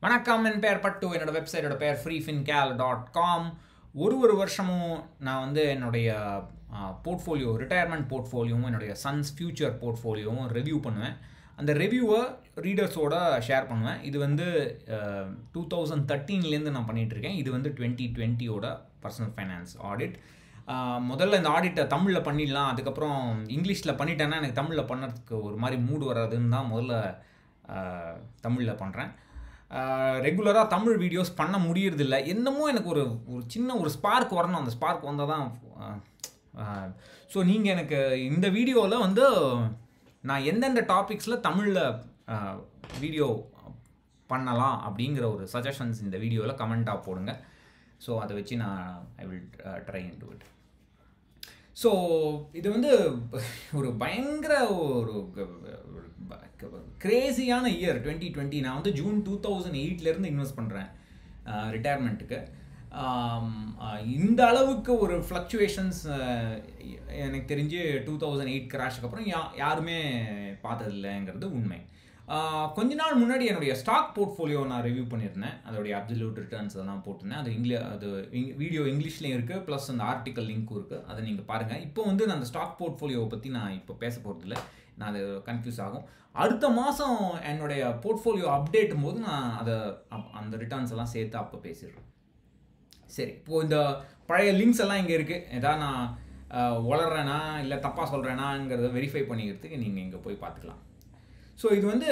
வணக்கம், என் பேர் பட்டு. என்னோட வெப்சைட்டோட பேர் freefincal.com. ஒரு வருஷமும் நான் வந்து என்னுடைய போர்ட்ஃபோலியோ, ரிட்டையர்மெண்ட் போர்ட்ஃபோலியோவும் என்னுடைய சன்ஸ் ஃபியூச்சர் போர்ட்ஃபோலியோவும் ரிவ்யூ பண்ணுவேன். அந்த ரிவ்யூவை ரீடர்ஸோட ஷேர் பண்ணுவேன். இது வந்து 2013லேருந்து நான் பண்ணிகிட்ருக்கேன். இது வந்து 2020யோட பர்சனல் ஃபைனான்ஸ் ஆடிட். முதல்ல இந்த ஆடிட்டை தமிழில் பண்ணிடலாம், அதுக்கப்புறம் இங்கிலீஷில் பண்ணிட்டேன்னா எனக்கு தமிழில் பண்ணுறதுக்கு ஒரு மாதிரி மூடு வராதுன்னு தான் முதல்ல தமிழில் பண்ணுறேன். ரெகுலராக தமிழ் வீடியோஸ் பண்ண முடியறதில்ல. என்னமோ எனக்கு ஒரு சின்ன ஸ்பார்க் வரணும். அந்த ஸ்பார்க் வந்தால் தான். ஸோ நீங்கள் எனக்கு இந்த வீடியோவில் வந்து நான் எந்தெந்த டாபிக்ஸில் தமிழில் வீடியோ பண்ணலாம் அப்படிங்கிற ஒரு சஜஷன்ஸ் இந்த வீடியோவில் கமெண்ட்டாக போடுங்க. ஸோ அதை வச்சு நான் I will try and do it. So இது வந்து ஒரு பயங்கர ஒரு கிரேசியான இயர் 2020. நான் வந்து ஜூன் 2008லேருந்து இன்வெஸ்ட் பண்ணுறேன் ரிட்டையர்மெண்ட்டுக்கு. இந்த அளவுக்கு ஒரு ஃப்ளக்சுவேஷன்ஸ் எனக்கு தெரிஞ்சு 2008 கிராஷுக்கு அப்புறம் யாருமே பார்த்ததில்லைங்கிறது உண்மை. கொஞ்ச நாள் முன்னாடி என்னுடைய ஸ்டாக் போர்ட்ஃபோலியோ நான் ரிவ்யூ பண்ணியிருந்தேன். அதோடைய அப்சல்யூட் ரிட்டர்ன்ஸ் அதெல்லாம் போட்டிருந்தேன். அது வீடியோ இங்கிலீஷ்லேயும் இருக்குது, ப்ளஸ் அந்த ஆர்டிக்கல் லிங்க்கும் இருக்குது. அதை நீங்கள் பாருங்கள். இப்போ வந்து நான் அந்த ஸ்டாக் போர்ட்ஃபோலியோவை பற்றி நான் இப்போ பேச போகிறதில்ல. நான் அது கன்ஃபியூஸ் ஆகும். அடுத்த மாதம் என்னுடைய போர்ட்ஃபோலியோ அப்டேட்டும் போது நான் அந்த ரிட்டர்ன்ஸ் எல்லாம் சேர்த்து அப்போ பேசிடுறேன். சரி, இப்போது இந்த பழைய லிங்க்ஸ் எல்லாம் இங்கே இருக்குது. எதாவது நான் வளர்றேனா இல்லை தப்பாக சொல்கிறேனாங்கிறத வெரிஃபை பண்ணிக்கிறதுக்கு நீங்கள் இங்கே போய் பார்த்துக்கலாம். ஸோ இது வந்து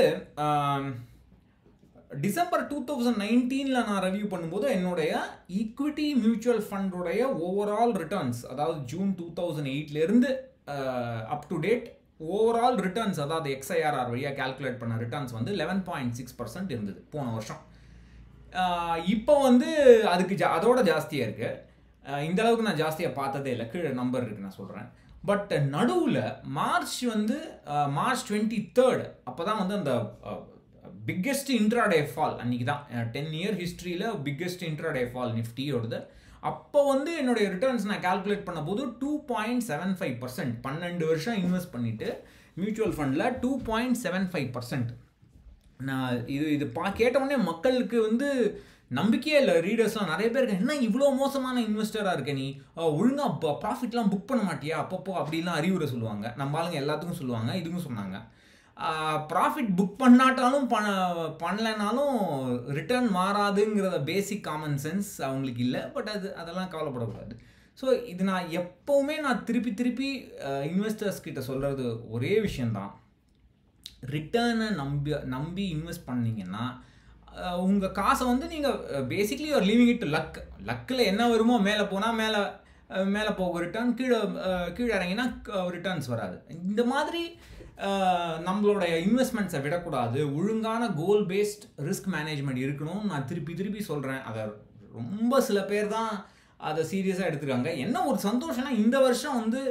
டிசம்பர் 2019 நான் ரிவ்யூ பண்ணும்போது என்னுடைய ஈக்விட்டி மியூச்சுவல் ஃபண்டோடைய ஓவரால் ரிட்டர்ன்ஸ், அதாவது ஜூன் 2008லேருந்து up to date overall returns, அதாவது XIRR வழியாக கால்குலேட் பண்ண ரிட்டர்ன்ஸ் வந்து 11.6% இருந்தது போன வருஷம். இப்போ வந்து அதுக்கு அதோட ஜாஸ்தியாக இருக்குது. இந்த அளவுக்கு நான் ஜாஸ்தியாக பார்த்ததே இல்லை. கீழே நம்பர் இருக்குது, நான் சொல்கிறேன். பட் நடுவில் மார்ச் 23rd அப்போ தான் வந்து அந்த பிக்கெஸ்ட் இன்ட்ராடே ஃபால். அன்றைக்கி தான் 10 இயர் ஹிஸ்ட்ரியில் பிக்கெஸ்ட் இன்ட்ராடே ஃபால் நிஃப்டியோடது. அப்போ வந்து என்னுடைய ரிட்டர்ன்ஸ் நான் கால்குலேட் பண்ண போது 2.75%. 12 வருஷம் இன்வெஸ்ட் பண்ணிவிட்டு மியூச்சுவல் ஃபண்டில் 2.75%. நான் இது கேட்டவுடனே மக்களுக்கு வந்து நம்பிக்கையே இல்லை. ரீடர்ஸ்லாம் நிறைய பேருக்கு, என்ன இவ்வளோ மோசமான இன்வெஸ்டராக இருக்க நீ, ஒழுங்காக ப்ராஃபிட்லாம் புக் பண்ண மாட்டியா அப்பப்போ அப்படிலாம் அறிவுரை சொல்லுவாங்க. நம்ம ஆளுங்க எல்லாத்துக்கும் சொல்லுவாங்க, இதுக்கும் சொன்னாங்க. ப்ராஃபிட் புக் பண்ணாட்டாலும் பண்ணலைனாலும் ரிட்டர்ன் மாறாதுங்கிறத பேசிக் காமன் சென்ஸ் அவங்களுக்கு இல்லை. பட் அதெல்லாம் கவலைப்படக்கூடாது. ஸோ இது நான் எப்போவுமே திருப்பி இன்வெஸ்டர்ஸ் கிட்ட சொல்கிறது ஒரே விஷயந்தான். ரிட்டர்னை நம்பி இன்வெஸ்ட் பண்ணிங்கன்னா உங்கள் காசை வந்து நீங்கள் basically you're leaving it to லக்கில் என்ன வருமோ, மேலே போனால் மேலே போகும் ரிட்டர்ன், கீழே இறங்கினா ரிட்டர்ன்ஸ் வராது. இந்த மாதிரி நம்மளுடைய இன்வெஸ்ட்மெண்ட்ஸை விடக்கூடாது. ஒழுங்கான கோல் பேஸ்ட் ரிஸ்க் மேனேஜ்மெண்ட் இருக்கணும்னு நான் திருப்பி சொல்கிறேன். அதை ரொம்ப சில பேர் தான் அதை சீரியஸாக எடுத்துருக்காங்க. என்ன ஒரு சந்தோஷம்னா, இந்த வருஷம் வந்து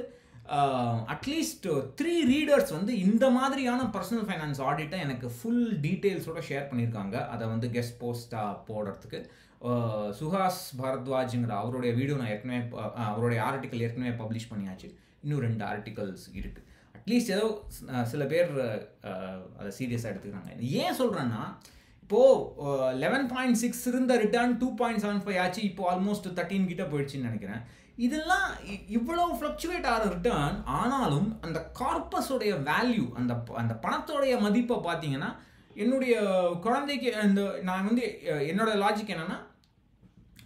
அட்லீஸ்ட் 3 ரீடர்ஸ் வந்து இந்த மாதிரியான பர்சனல் ஃபைனான்ஸ் ஆடிட்டை எனக்கு ஃபுல் டீட்டெயில்ஸோட ஷேர் பண்ணியிருக்காங்க. அதை வந்து கெஸ்ட் போஸ்ட்டாக போடுறதுக்கு சுஹாஸ் பாரத்வாஜுங்கிற அவருடைய வீடியோ நான் ஏற்கனவே, அவருடைய ஆர்டிக்கல் ஏற்கனவே பப்ளிஷ் பண்ணியாச்சு. இன்னும் 2 ஆர்டிகல்ஸ் இருக்குது. அட்லீஸ்ட் ஏதோ சில பேர் அதை சீரியஸாக எடுத்துக்கிறாங்க. ஏன் சொல்கிறேன்னா, இப்போது 11.6 இருந்த ரிட்டர்ன் 2.75 ஆச்சு. இப்போது ஆல்மோஸ்ட் 13 கிட்ட போயிடுச்சுன்னு நினைக்கிறேன். இதெல்லாம் இவ்வளோ ஃப்ளக்சுவேட் ஆகிற ரிட்டர்ன் ஆனாலும் அந்த கார்பஸோடைய வேல்யூ, அந்த பணத்தோடைய மதிப்பை பார்த்தீங்கன்னா, என்னுடைய குழந்தைக்கு நான் வந்து என்னோட லாஜிக் என்னென்னா,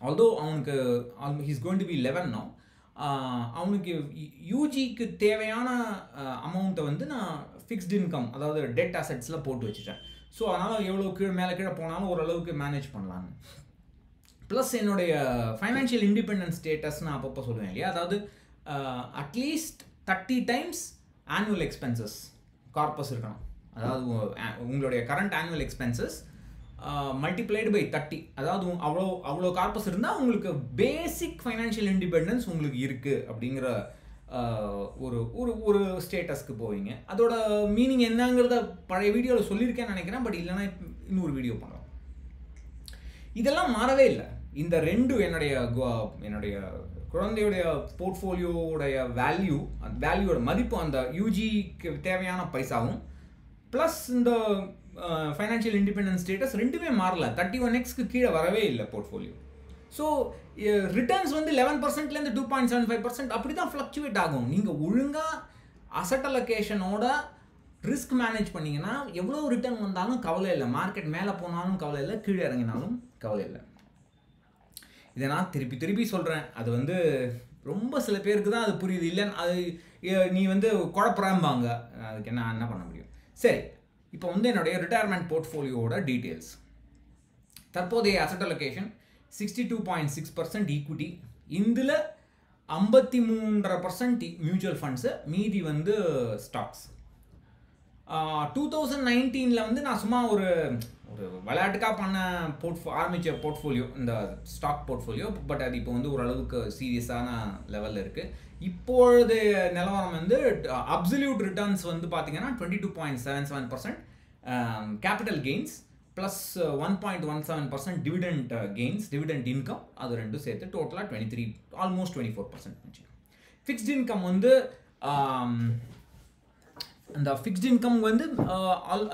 ஆல்தோ அவனுக்கு he's going to be 11 no, அவனுக்கு யூஜிக்கு தேவையான அமௌண்ட்டை வந்து நான் ஃபிக்ஸ்டு இன்கம், அதாவது டெட் அசெட்ஸில் போட்டு வச்சுட்டேன். ஸோ அதனால் எவ்வளோ மேலே கீழே போனாலும் ஓரளவுக்கு மேனேஜ் பண்ணலான்னு. ப்ளஸ் என்னுடைய ஃபைனான்ஷியல் இண்டிபெண்டன்ஸ் ஸ்டேட்டஸ் நான் அப்பப்போ சொல்லுவேன் இல்லையா, அதாவது at least 30 times annual expenses corpus இருக்கணும். அதாவது உங்களுடைய current annual expenses multiplied by 30, அதாவது அவ்வளோ கார்பஸ் இருந்தால் உங்களுக்கு பேசிக் ஃபைனான்ஷியல் இண்டிபெண்டன்ஸ் உங்களுக்கு இருக்குது அப்படிங்கிற ஒரு ஸ்டேட்டஸ்க்கு போவீங்க. அதோட மீனிங் என்னங்கிறத பழைய வீடியோவில் சொல்லியிருக்கேன்னு நினைக்கிறேன். பட் இல்லைன்னா இன்னொரு வீடியோ பண்ணலாம். இதெல்லாம் மாறவே இல்லை. இந்த 2 என்னுடைய குழந்தையுடைய போர்ட்ஃபோலியோடைய வேல்யூவோட மதிப்பு, அந்த யூஜிக்கு தேவையான பைசாவும், ப்ளஸ் இந்த ஃபைனான்ஷியல் இண்டிபெண்டன்ஸ் ஸ்டேட்டஸ் ரெண்டுமே மாறல. 31x கீழே வரவே இல்லை போர்ட்ஃபோலியோ. ஸோ ரிட்டர்ன்ஸ் வந்து 11%லேருந்து 2.75% அப்படி தான் ஃப்ளக்சுவேட் ஆகும். நீங்கள் ஒழுங்காக அசட் அலோகேஷனோட ரிஸ்க் மேனேஜ் பண்ணிங்கன்னா எவ்வளோ ரிட்டர்ன் வந்தாலும் கவலை இல்லை. மார்க்கெட் மேலே போனாலும் கவலை இல்லை, கீழே இறங்கினாலும் கவலை இல்லை. இதை நான் திருப்பி திருப்பி சொல்கிறேன். அது வந்து ரொம்ப சில பேருக்கு தான் அது புரியுது. இல்லைன்னு அது நீ வந்து குழப்பறாம்பாங்க. அதுக்கு என்ன பண்ண முடியும்? சரி, இப்போ வந்து என்னுடைய ரிட்டையர்மெண்ட் போர்ட்ஃபோலியோட டீட்டெயில்ஸ். தற்போதைய அசட் அலோகேஷன் 62.6% ஈக்விட்டி. இதில் 53.5% மியூச்சுவல் ஃபண்ட்ஸு, மீதி வந்து ஸ்டாக்ஸ். 2019 வந்து நான் சும்மா ஒரு விளையாட்டுக்காக பண்ண ஆரம்பித்த போர்ட்ஃபோலியோ இந்த ஸ்டாக் போர்ட்ஃபோலியோ. பட் அது இப்போ வந்து ஓரளவுக்கு சீரியஸான லெவலில் இருக்குது. இப்பொழுது நிலவரம் வந்து அப்சல்யூட் ரிட்டர்ன்ஸ் வந்து பார்த்தீங்கன்னா 22.77%, capital gains plus 1.17% dividend gains, dividend income, அது ரெண்டும் சேர்த்து டோட்டலாக 23, ஆல்மோஸ்ட் 24%. ஃபிக்ஸ்ட் இன்கம் வந்து அந்த ஃபிக்ஸ்ட் இன்கம் வந்து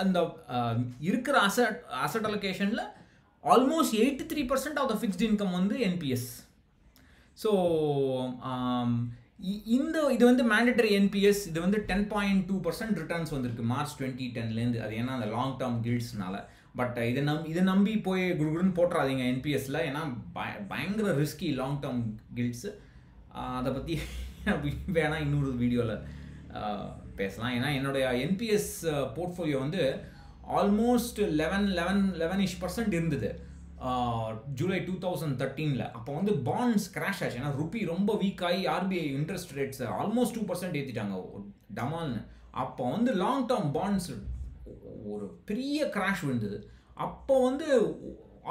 அந்த இருக்கிற அசட் அலோகேஷனில் almost 83% of the fixed income வந்து என்பிஎஸ். ஸோ இது வந்து மேண்டட்டரி என்பிஎஸ். இது வந்து 10.2% ரிட்டர்ன்ஸ் வந்திருக்கு மார்ச் 2010லேருந்து. அது ஏன்னா அந்த லாங் டேர்ம் கில்ட்ஸ்னால. பட் இதை நம்பி போய் குடுகுடுன்னு போட்டுறாதீங்க என்பிஎஸ்ல. ஏன்னா பயங்கர ரிஸ்கி லாங் டேர்ம் கில்ட்ஸு. அதை பற்றி வேணால் இன்னொரு வீடியோவில் பேசலாம். ஏன்னா என்னுடைய என்பிஎஸ் போர்ட்ஃபோலியோ வந்து ஆல்மோஸ்ட் 11% இருந்தது ஜூலை 2013. அப்போ வந்து பாண்ட்ஸ் கிராஷ் ஆச்சு. ஏன்னா ருப்பி ரொம்ப வீக் ஆகி ஆர்பிஐ இன்ட்ரெஸ்ட் ரேட்ஸ் ஆல்மோஸ்ட் 2% ஏற்றிட்டாங்க டமால்னு. அப்போ வந்து லாங் டேர்ம் பாண்ட்ஸ் ஒரு பெரிய கிராஷ் விழுந்தது. அப்போ வந்து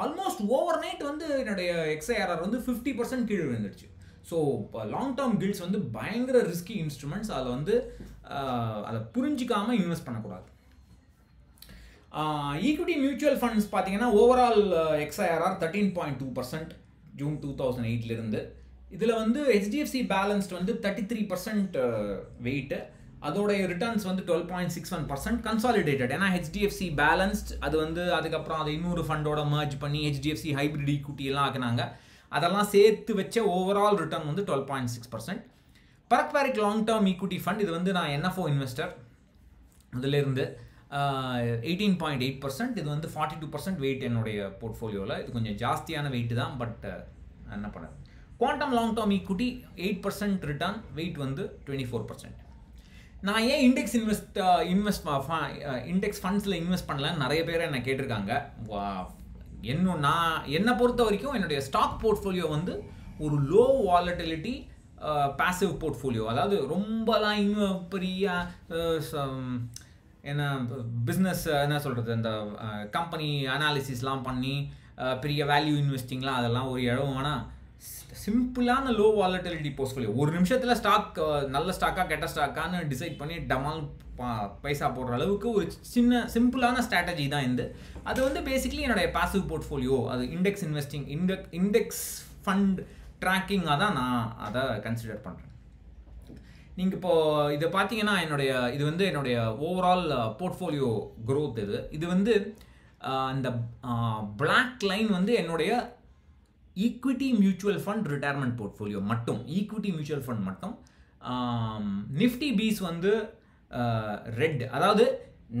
ஆல்மோஸ்ட் ஓவர் நைட் வந்து என்னுடைய எக்ஸ்ஐஆர்ஆர் வந்து 50% கீழே விழுந்துருச்சு. ஸோ லாங் டேர்ம் கில்ட்ஸ் வந்து பயங்கர ரிஸ்கி இன்ஸ்ட்ருமெண்ட்ஸ். அதில் வந்து அதை புரிஞ்சிக்காமல் இன்வெஸ்ட் பண்ணக்கூடாது. ஈக்விட்டி மியூச்சுவல் ஃபண்ட்ஸ் பார்த்தீங்கன்னா ஓவரால் எக்ஸ்ஐஆர்ஆர் 13.2% ஜூன் 2008 இதில் வந்து ஹெச்டிஎஃப்சி பேலன்ஸ்ட் வந்து 33% வெயிட்டு. அதோடைய ரிட்டர்ன்ஸ் வந்து 12.61% கன்சாலிடேட்டட். ஏன்னா ஹெச்டிஎஃப்சி பேலன்ஸ்ட் அது வந்து அதுக்கப்புறம் அதை இன்னொரு ஃபண்டோட மர்ஜ் பண்ணி ஹெச்டிஎஃப்சி ஹைப்ரிட் ஈக்விட்டி எல்லாம் ஆக்கினாங்க. அதெல்லாம் சேர்த்து வச்ச ஓவரால் ரிட்டர்ன் வந்து 12.6%. பரக்பாரிக் லாங் டேர்ம் ஈக்விட்டி ஃபண்ட், இது வந்து நான் என்எஃப்ஓ இன்வெஸ்டர், இதிலிருந்து 18.8%. இது வந்து 42% வெயிட் என்னுடைய போர்ட்ஃபோலியோவில். இது கொஞ்சம் ஜாஸ்தியான வெயிட் தான், பட் என்ன பண்ண. Quantum long term equity 8% return, weight வந்து 24%. நான் ஏன் இண்டெக்ஸ் ஃபண்ட்ஸில் இன்வெஸ்ட் பண்ணலான்னு நிறைய பேர் என்ன கேட்டிருக்காங்க. என்னை பொறுத்த வரைக்கும் என்னுடைய ஸ்டாக் போர்ட்ஃபோலியோ வந்து ஒரு லோ வாலட்டிலிட்டி பாசிவ் போர்ட்ஃபோலியோ. அதாவது ரொம்பலாம் இன்னும் பெரிய என்ன பிஸ்னஸ் என்ன சொல்கிறது, இந்த கம்பெனி அனாலிசிஸ்லாம் பண்ணி பெரிய வேல்யூ இன்வெஸ்டிங்லாம் அதெல்லாம் ஒரு இடம். ஆனால் சிம்பிளான லோ வாலட்டிலிட்டி போர்ட்ஃபோலியோ, ஒரு நிமிஷத்தில் ஸ்டாக் நல்ல ஸ்டாக்காக கெட்ட ஸ்டாக்கான்னு டிசைட் பண்ணி டமால் பைசா போடுற அளவுக்கு ஒரு சின்ன சிம்பிளான ஸ்ட்ராட்டஜி தான் இது. அது வந்து பேசிக்கலி என்னுடைய பாசிவ் போர்ட்ஃபோலியோ. அது இண்டெக்ஸ் இன்வெஸ்டிங், இண்டெக்ஸ் ஃபண்ட் ட்ராக்கிங்காக தான் நான் அதை கன்சிடர் பண்ணுறேன். நீங்கள் இப்போது இதை பார்த்தீங்கன்னா இது வந்து என்னுடைய ஓவரால் போர்ட்ஃபோலியோ க்ரோத். இது வந்து இந்த பிளாக் லைன் வந்து என்னுடைய equity mutual fund retirement portfolio மட்டும், ஈக்விட்டி மியூச்சுவல் ஃபண்ட் மட்டும். நிஃப்டி பீஸ் வந்து ரெட். அதாவது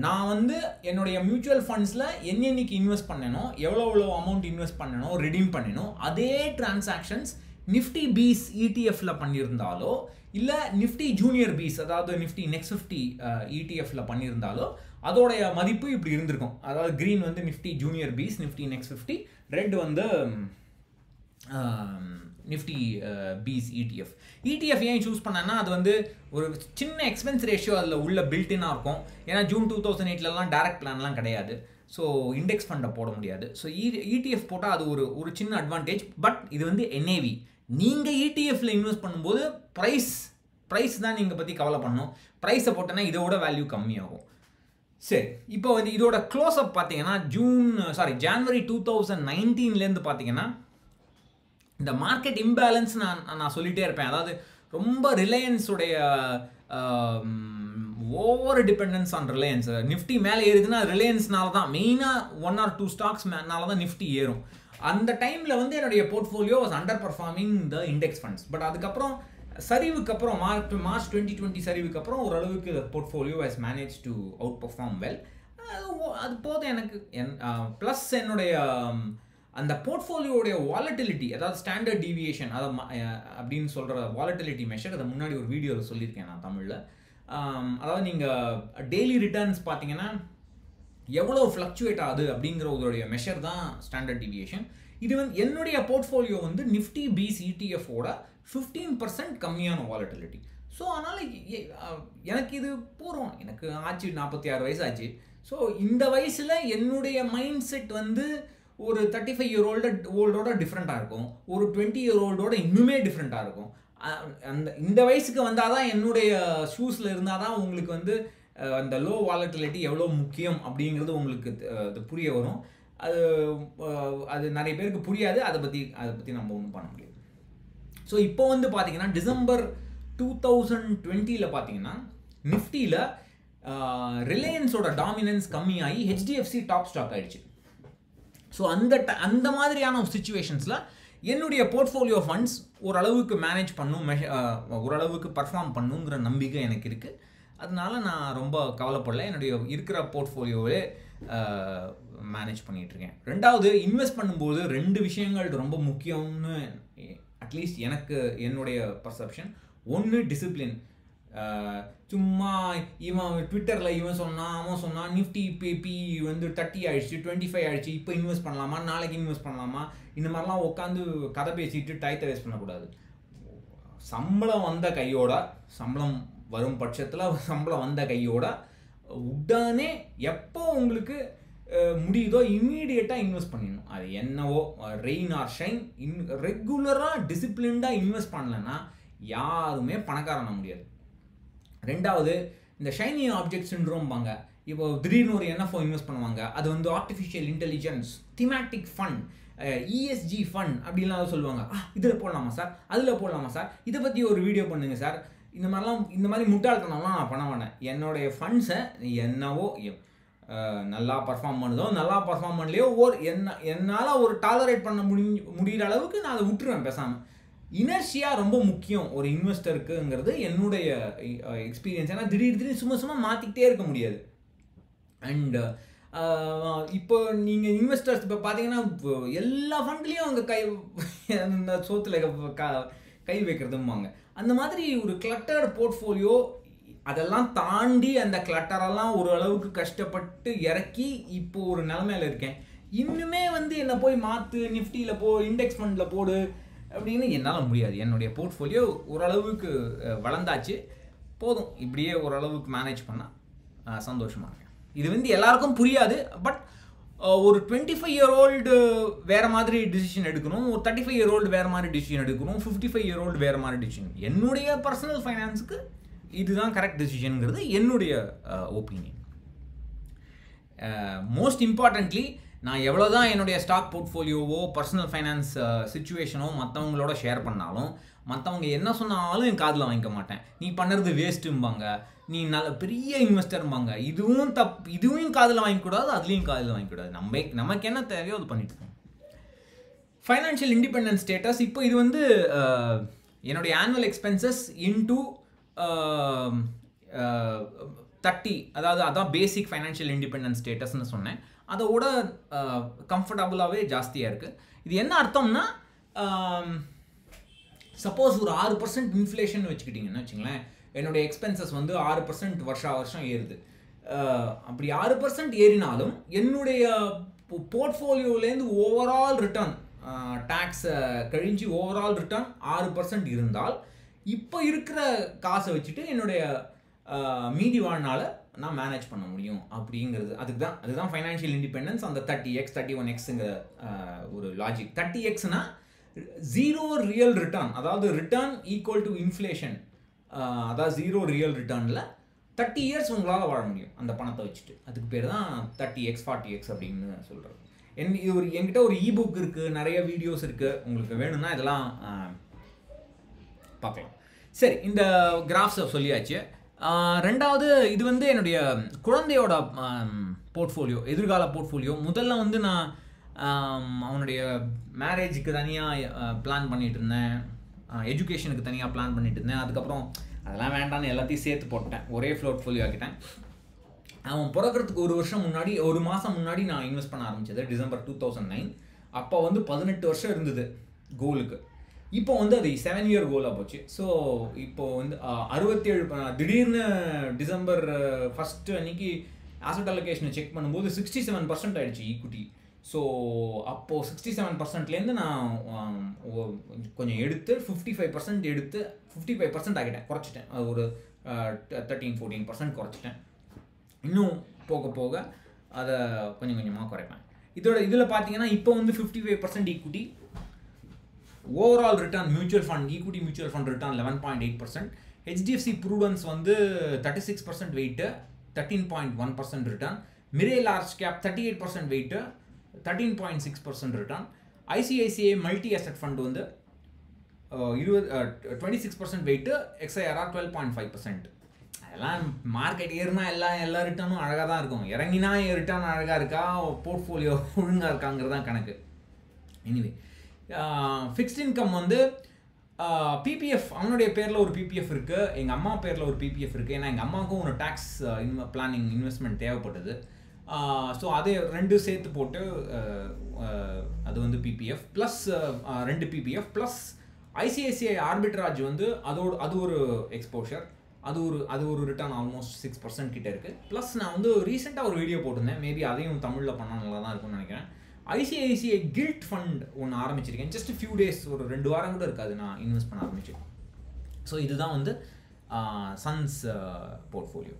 நான் வந்து என்னுடைய மியூச்சுவல் ஃபண்ட்ஸில் என்னென்னைக்கு இன்வெஸ்ட் பண்ணனோ, எவ்வளோ அமௌண்ட் இன்வெஸ்ட் பண்ணனோ, ரிடீம் பண்ணனோ, அதே டிரான்சாக்ஷன்ஸ் நிஃப்டி பீஸ் இடிஎஃப்ல பண்ணியிருந்தாலோ இல்லை நிஃப்டி ஜூனியர் பீஸ் அதாவது நிஃப்டி நெக்ஸ்ட் 50 இடிஎஃப்ல பண்ணியிருந்தாலோ அதோடைய மதிப்பு இப்படி இருந்திருக்கும். அதாவது க்ரீன் வந்து Nifty junior Bees, Nifty next 50, red வந்து நிஃப்டி பீஸ் இடிஎஃப். இடிஎஃப் ஏன் சூஸ் பண்ணேன்னா அது வந்து ஒரு சின்ன எக்ஸ்பென்ஸ் ரேஷியோ அதில் உள்ள பில்டினாக இருக்கும். ஏன்னா ஜூன் 2008 டைரக்ட் பிளான்லாம் கிடையாது. ஸோ இண்டெக்ஸ் ஃபண்டை போட முடியாது. ஸோ இடிஎஃப் போட்டால் அது ஒரு சின்ன அட்வான்டேஜ். பட் இது வந்து என்ஏவி. நீங்கள் இடிஎஃப்ல இன்வெஸ்ட் பண்ணும்போது ப்ரைஸ் தான் நீங்கள் பற்றி கவலை பண்ணணும். ப்ரைஸை போட்டோன்னா இதோட வேல்யூ கம்மியாகும். சரி, இப்போ வந்து இதோட க்ளோஸ்அப் பார்த்தீங்கன்னா ஜான்வரி 2019 பார்த்தீங்கன்னா இந்த மார்க்கெட் இம்பேலன்ஸ் நான் சொல்லிகிட்டே இருப்பேன். அதாவது ரொம்ப ரிலையன்ஸுடைய over dependence on Reliance. Nifty மேலே ஏறுதுன்னா ரிலையன்ஸ்னால தான், மெயினாக 1 or 2 ஸ்டாக்ஸ் மேலே தான் நிஃப்டி ஏறும். அந்த டைமில் வந்து என்னுடைய portfolio was under performing the index funds. But அதுக்கப்புறம் சரிவுக்கு அப்புறம் மார்ச் 2020 சரிவுக்கு அப்புறம் ஓரளவுக்கு portfolio has manage to out perform well. அது போதும் எனக்கு. ப்ளஸ் என்னுடைய அந்த போர்ட்ஃபோலியோடைய வாலட்டிலிட்டி, அதாவது ஸ்டாண்டர்ட் டீவியேஷன் அதை அப்படின்னு சொல்கிற வாலட்டிலிட்டி மெஷர், அதை முன்னாடி ஒரு வீடியோவில் சொல்லியிருக்கேன் நான் தமிழில். அதாவது நீங்கள் டெய்லி ரிட்டர்ன்ஸ் பார்த்தீங்கன்னா எவ்வளோ ஃப்ளக்சுவேட் ஆகுது அப்படிங்கிற உங்களுடைய மெஷர் தான் ஸ்டாண்டர்ட் டீவியேஷன். இது வந்து என்னுடைய போர்ட்ஃபோலியோ வந்து நிஃப்டி பீஸ் இடிஎஃபோட 15% கம்மியான வாலட்டிலிட்டி. ஸோ அதனால் எனக்கு இது போகிறோம். எனக்கு ஆச்சு 46 வயசு ஆச்சு. ஸோ இந்த வயசில் என்னுடைய மைண்ட் செட் வந்து ஒரு 35 year ஓல்டோட டிஃப்ரெண்ட்டாக இருக்கும், ஒரு 20 year ஓல்டோட இன்னுமே டிஃப்ரெண்ட்டாக இருக்கும். இந்த வயசுக்கு வந்தால் தான், என்னுடைய ஷூஸில் இருந்தால் தான் உங்களுக்கு வந்து அந்த லோ வாலட்டிலிட்டி எவ்வளோ முக்கியம் அப்படிங்கிறது உங்களுக்கு அது புரிய வரும். அது நிறைய பேருக்கு புரியாது. அதை பற்றி நம்ம ஒன்றும் பண்ண முடியாது. ஸோ இப்போ வந்து பார்த்தீங்கன்னா டிசம்பர் 2020 பார்த்தீங்கன்னா நிஃப்டியில் ரிலையன்ஸோட டாமினன்ஸ் கம்மியாகி ஹெச்டிஎஃப்சி டாப் ஸ்டாக் ஆயிடுச்சு. ஸோ அந்த மாதிரியான சுச்சுவேஷன்ஸில் என்னுடைய போர்ட்ஃபோலியோ ஃபண்ட்ஸ் ஓரளவுக்கு மேனேஜ் பண்ணும், ஓரளவுக்கு பர்ஃபார்ம் பண்ணுங்கிற நம்பிக்கை எனக்கு இருக்குது. அதனால நான் ரொம்ப கவலைப்படல. என்னுடைய இருக்கிற போர்ட்ஃபோலியோவே மேனேஜ் பண்ணிகிட்ருக்கேன். ரெண்டாவது, இன்வெஸ்ட் பண்ணும்போது 2 விஷயங்கள் ரொம்ப முக்கியம்னு அட்லீஸ்ட் எனக்கு என்னுடைய பர்செப்ஷன். ஒன்று, டிசிப்ளின். சும்மா இவன் ட்விட்டரில் இவன் அவன் சொன்னான் நிஃப்டி பி வந்து 30 ஆயிடுச்சு, 25 ஆயிடுச்சு, இப்போ இன்வெஸ்ட் பண்ணலாமா, நாளைக்கு இன்வெஸ்ட் பண்ணலாமா, இந்த மாதிரிலாம் உட்காந்து கதை பேசிட்டு டயத்தை வேஸ்ட் பண்ணக்கூடாது. சம்பளம் வந்த கையோட, சம்பளம் வரும் பட்சத்தில் சம்பளம் வந்த கையோட உடனே எப்போ உங்களுக்கு முடியுதோ இம்மீடியட்டாக இன்வெஸ்ட் பண்ணிடணும். அது என்னவோ ரெயின் ஆர் ஷைன், ரெகுலராக டிசிப்ளின்டாக இன்வெஸ்ட் பண்ணலன்னா யாருமே பணக்காரன முடியாது. ரெண்டாவது, இந்த ஷைனி ஆப்ஜெக்ட் சிண்ட்ரோம்பாங்க. இப்போ திடீர்னு ஒரு என்எஃப்ஓ இன்வெஸ்ட் பண்ணுவாங்க, அது வந்து artificial intelligence, thematic fund, ESG fund அப்படின்லாம் சொல்லுவாங்க. இதில் போடலாமா சார், அதில் போடலாமா சார், இதை பற்றி ஒரு வீடியோ பண்ணுங்க சார். இந்த மாதிரி முட்டாள்தனம்லாம் நான் பண்ண மாட்டேன். என்னுடைய ஃபண்ட்ஸை என்னவோ நல்லா பர்ஃபார்ம் பண்ணுதோ, நல்லா பர்ஃபார்ம் பண்ணலையோ, என்னால் ஒரு டாலரேட் பண்ண முடிகிற அளவுக்கு நான் அதை விட்டுருவேன் பேசாமல். இனர்ஷியா ரொம்ப முக்கியம் ஒரு இன்வெஸ்டருக்குங்கிறது என்னுடைய எக்ஸ்பீரியன்ஸ். ஏன்னா திடீர்னு சும்மா மாற்றிக்கிட்டே இருக்க முடியாது. அண்ட் இப்போ நீங்கள் இன்வெஸ்டர்ஸ் இப்போ பார்த்தீங்கன்னா எல்லா ஃபண்ட்லேயும் அவங்க சோத்தில் கை வைக்கிறதும்பாங்க. அந்த மாதிரி ஒரு கிளட்டர்டு போர்ட்ஃபோலியோ, அதெல்லாம் தாண்டி அந்த கிளட்டரெல்லாம் ஓரளவுக்கு கஷ்டப்பட்டு இறக்கி இப்போ ஒரு நிலமையில இருக்கேன். இன்னுமே வந்து என்னை போய் மாற்று, நிஃப்டியில் இண்டெக்ஸ் ஃபண்டில் போடு அப்படின்னு என்னால் முடியாது. என்னுடைய போர்ட்ஃபோலியோ ஓரளவுக்கு வளர்ந்தாச்சு, போதும். இப்படியே ஓரளவுக்கு மேனேஜ் பண்ணால் சந்தோஷமாக இருக்கேன். இது வந்து எல்லாருக்கும் புரியாது. பட் ஒரு 25 year old வேறு மாதிரி டிசிஷன் எடுக்கணும், ஒரு 35 year old வேறு மாதிரி டிசிஷன் எடுக்கணும், 55 year old வேறு மாதிரி டிசிஷன். என்னுடைய பர்சனல் ஃபைனான்ஸுக்கு இதுதான் கரெக்ட் டிசிஷனுங்கிறது என்னுடைய ஒப்பீனியன். மோஸ்ட் இம்பார்ட்டன்ட்லி, நான் எவ்வளோ தான் என்னுடைய ஸ்டாக் போர்ட்ஃபோலியோவோ பர்சனல் ஃபைனான்ஸ் சுச்சுவேஷனோ மற்றவங்களோட ஷேர் பண்ணாலும், மற்றவங்க என்ன சொன்னாலும் என் காதில் வாங்கிக்க மாட்டேன். நீ பண்ணுறது வேஸ்ட்டும்பாங்க, நீ நல்ல பெரிய இன்வெஸ்டர்ம்பாங்க. இதுவும் காதில் வாங்கிக்கூடாது, அதுலேயும் காதில் வாங்கிக்கூடாது. நமக்கு என்ன தேவையோ அது பண்ணிட்டு இருக்கோம். Financial independence status. இப்போ இது வந்து என்னுடைய ஆனுவல் எக்ஸ்பென்சஸ் இன்டூ 30, அதாவது அதான் பேசிக் ஃபைனான்ஷியல் இண்டிபெண்டன்ஸ் ஸ்டேட்டஸ்ன்னு சொன்னேன். அதோட கம்ஃபர்டபுளாகவே ஜாஸ்தியாக இருக்குது. இது என்ன அர்த்தம்னா, சப்போஸ் ஒரு 6% இன்ஃப்ளேஷன் வச்சுக்கிட்டிங்கன்னு வச்சுங்களேன், என்னுடைய எக்ஸ்பென்சஸ் வந்து 6% வருஷம் ஏறுது. அப்படி 6% ஏறினாலும் என்னுடைய போர்ட்ஃபோலியோலேருந்து ஓவரால் ரிட்டர்ன், டேக்ஸை கழிஞ்சு ஓவரால் ரிட்டர்ன் 6% இருந்தால், இப்போ இருக்கிற காசை வச்சுட்டு என்னுடைய மீதி வாழ்நாள நான் மேனேஜ் பண்ண முடியும் அப்படிங்கிறது. அதுதான் ஃபைனான்ஷியல் இண்டிபெண்டன்ஸ். அந்த 30x 31xங்கிற ஒரு லாஜிக். 30xனா ஜீரோ ரியல் ரிட்டர்ன், அதாவது ரிட்டர்ன் ஈக்குவல் டு இன்ஃப்ளேஷன். அதாவது ஜீரோ ரியல் ரிட்டர்னில் 30 years உங்களால் வாழ முடியும் அந்த பணத்தை வச்சுட்டு. அதுக்கு பேர் தான் 30x 40x அப்படின்னு சொல்கிறது. என்கிட்ட ஒரு இபுக் இருக்குது, நிறைய வீடியோஸ் இருக்குது. உங்களுக்கு வேணும்னா இதெல்லாம் பார்க்கலாம். சரி, இந்த கிராஃப்ஸை சொல்லியாச்சு. ரெண்டாவது இது வந்து என்னுடைய குழந்தையோட போர்ட்ஃபோலியோ, எதிர்கால போர்ட்ஃபோலியோ. முதல்ல வந்து நான் அவனுடைய மேரேஜுக்கு தனியாக பிளான் பண்ணிகிட்டு இருந்தேன், எஜுகேஷனுக்கு தனியாக பிளான் பண்ணிட்டு இருந்தேன். அதுக்கப்புறம் அதெல்லாம் வேண்டான்னு எல்லாத்தையும் சேர்த்து போட்டேன், ஒரே போர்ட்ஃபோலியோ ஆக்கிட்டேன். அவன் பிறக்கிறதுக்கு ஒரு மாதம் முன்னாடி நான் இன்வெஸ்ட் பண்ண ஆரம்பித்தது டிசம்பர் 2009. அப்போ வந்து 18 வருஷம் இருந்தது கோலுக்கு. இப்போ வந்து அது 7 இயர் கோலாக போச்சு. ஸோ இப்போது வந்து 67 திடீர்னு டிசம்பர் 1 அன்னைக்கு ஆசட் அலோகேஷனை செக் பண்ணும்போது 67% ஆகிடுச்சு ஈக்விட்டி. ஸோ அப்போது 67%லேருந்து நான் கொஞ்சம் எடுத்து 55% எடுத்து 55% ஆகிட்டேன், குறைச்சிட்டேன். அது ஒரு 13-14% குறைச்சிட்டேன். இன்னும் போக போக அதை கொஞ்சம் கொஞ்சமாக குறைப்பேன். இதில் பார்த்தீங்கன்னா இப்போ வந்து 55% equity. Overall return mutual fund, equity mutual fund return 11.8%. HDFC prudence வந்து 36% weight, 13.1% return. Mirae large cap 38% weight, 13.6% return. ICICI multi asset fund வந்து 26% வெயிட்டு, எக்ஸ்ஐஆர்ஆர் 12.5%. அதெல்லாம் மார்க்கெட் ஏறுனா எல்லா ரிட்டர்னும் அழகாக தான் இருக்கும், இறங்கினா ரிட்டர்ன் அழகாக இருக்கா, போர்ட்ஃபோலியோ ஒழுங்காக இருக்காங்கிறது தான் கணக்கு. எனிவே ஃபிக்ஸ்ட் இன்கம் வந்து பிபிஎஃப், அவனுடைய பேரில் ஒரு பிபிஎஃப் இருக்குது, எங்கள் அம்மா பேரில் ஒரு பிபிஎஃப் இருக்குது. ஏன்னா எங்கள் அம்மாவுக்கும் ஒரு டேக்ஸ் பிளானிங் இன்வெஸ்ட்மெண்ட் தேவைப்பட்டது. ஸோ அதை 2 சேர்த்து போட்டு அது வந்து PPF plus 2 PPF plus ICICI arbitrage வந்து அது ஒரு எக்ஸ்போஷர், அது ஒரு ரிட்டர்ன் ஆல்மோஸ்ட் 6% கிட்ட இருக்குது. ப்ளஸ் நான் வந்து ரீசெண்டாக ஒரு வீடியோ போட்டிருந்தேன், மேபி அதையும் தமிழில் பண்ணால் நல்லா தான் இருக்கும்னு நினைக்கிறேன். ஐசிஐசிஐ கில்ட் ஃபண்ட் ஒன்று ஆரம்பிச்சிருக்கேன், ஜஸ்ட் ஃபியூ டேஸ், ஒரு 2 வாரம் கூட இருக்காது நான் இன்வெஸ்ட் பண்ண ஆரம்பிச்சேன். ஸோ இதுதான் வந்து சன்ஸ் போர்ட்ஃபோலியோ.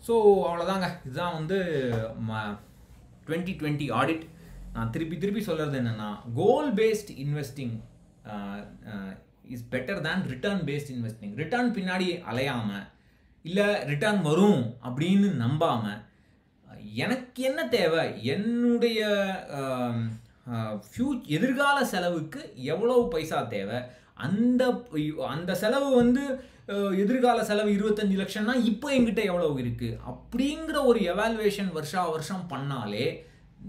ஸோ அவ்வளோதாங்க, இதுதான் வந்து 2020 ஆடிட். நான் திருப்பி சொல்கிறது என்னென்னா, goal based investing is better than return based investing. Return பின்னாடி அலையாமல், இல்லை ரிட்டர்ன் வரும் அப்படின்னு நம்பாமல், எனக்கு என்ன தேவை, என்னுடைய எதிர்கால செலவுக்கு எவ்வளவு பைசா தேவை, அந்த செலவு வந்து எதிர்கால செலவு 25 லட்சம்னா இப்போ எங்கிட்ட எவ்வளவு இருக்குது அப்படிங்கிற ஒரு எவாலுவேஷன் வருஷம் பண்ணாலே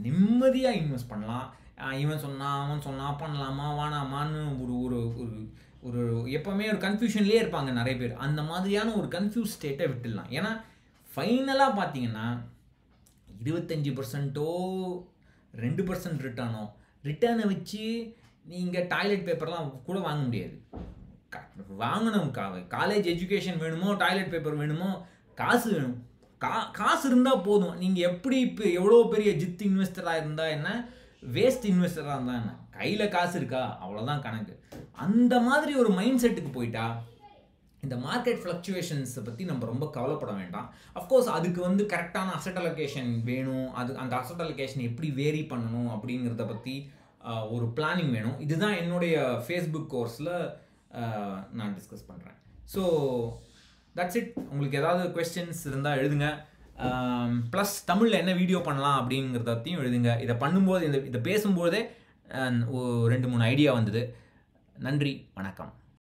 நிம்மதியாக இன்வெஸ்ட் பண்ணலாம். இவன் சொன்னா பண்ணலாமா வேணாமான்னு ஒரு ஒரு எப்போவுமே ஒரு கன்ஃபியூஷன்லேயே இருப்பாங்க நிறைய பேர். அந்த மாதிரியான ஒரு கன்ஃபியூஸ் ஸ்டேட்டை விட்டுடலாம். ஏன்னா ஃபைனலாக பார்த்தீங்கன்னா 25%ஓ 2% ரிட்டர்னை வச்சு நீங்கள் டாய்லெட் பேப்பர்லாம் கூட வாங்க முடியாது. வாங்கணும், காலேஜ் எஜுகேஷன் வேணுமோ, டாய்லெட் பேப்பர் வேணுமோ, காசு வேணும். காசு இருந்தால் போதும். நீங்கள் எப்படி இப்போ எவ்வளோ பெரிய ஜித் இன்வெஸ்டராக இருந்தால் என்ன, வேஸ்ட் இன்வெஸ்டராக இருந்தால் என்ன, கையில் காசு இருக்கா அவ்வளோதான் கணக்கு. அந்த மாதிரி ஒரு மைண்ட் செட்டுக்கு போயிட்டா இந்த மார்க்கெட் ஃப்ளக்சுவேஷன்ஸை பற்றி நம்ம ரொம்ப கவலைப்பட வேண்டாம். அஃப்கோர்ஸ் அதுக்கு வந்து கரெக்டான அசெட் அலோகேஷன் வேணும். அந்த அசெட் அலோகேஷன் எப்படி வேரி பண்ணணும் அப்படிங்கிறத பற்றி ஒரு பிளானிங் வேணும். இதுதான் என்னுடைய ஃபேஸ்புக் கோர்ஸில் நான் டிஸ்கஸ் பண்ணுறேன். So that's it. உங்களுக்கு ஏதாவது கொஸ்டின்ஸ் இருந்தால் எழுதுங்க. ப்ளஸ் தமிழில் என்ன வீடியோ பண்ணலாம் அப்படிங்கிறதையும் எழுதுங்க. இதை பண்ணும்போது இதை பேசும்போதே 2-3 ஐடியா வந்தது. நன்றி, வணக்கம்.